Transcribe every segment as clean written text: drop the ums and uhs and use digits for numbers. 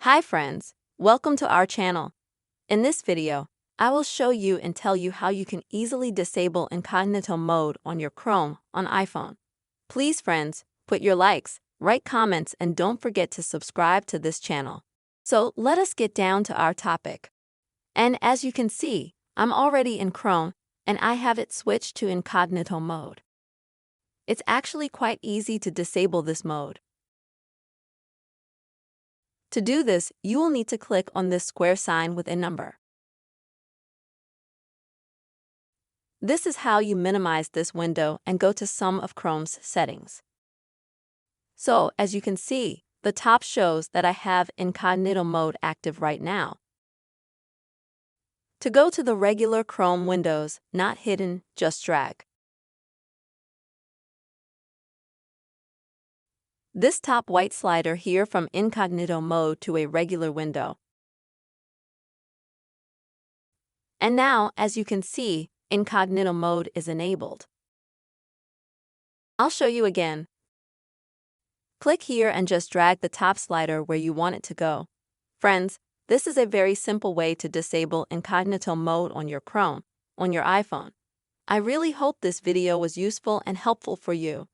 Hi friends, welcome to our channel. In this video, I will show you and tell you how you can easily disable incognito mode on your Chrome on iPhone. Please friends, put your likes, write comments, and don't forget to subscribe to this channel. So let us get down to our topic. And as you can see, I'm already in Chrome and I have it switched to incognito mode. It's actually quite easy to disable this mode. To do this, you will need to click on this square sign with a number. This is how you minimize this window and go to some of Chrome's settings. So, as you can see, the top shows that I have incognito mode active right now. To go to the regular Chrome windows, not hidden, just drag this top white slider here from incognito mode to a regular window. And now, as you can see, incognito mode is enabled. I'll show you again. Click here and just drag the top slider where you want it to go. Friends, this is a very simple way to disable incognito mode on your Chrome, on your iPhone. I really hope this video was useful and helpful for you.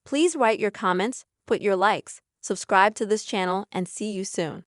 Please write your comments, put your likes, subscribe to this channel, and see you soon.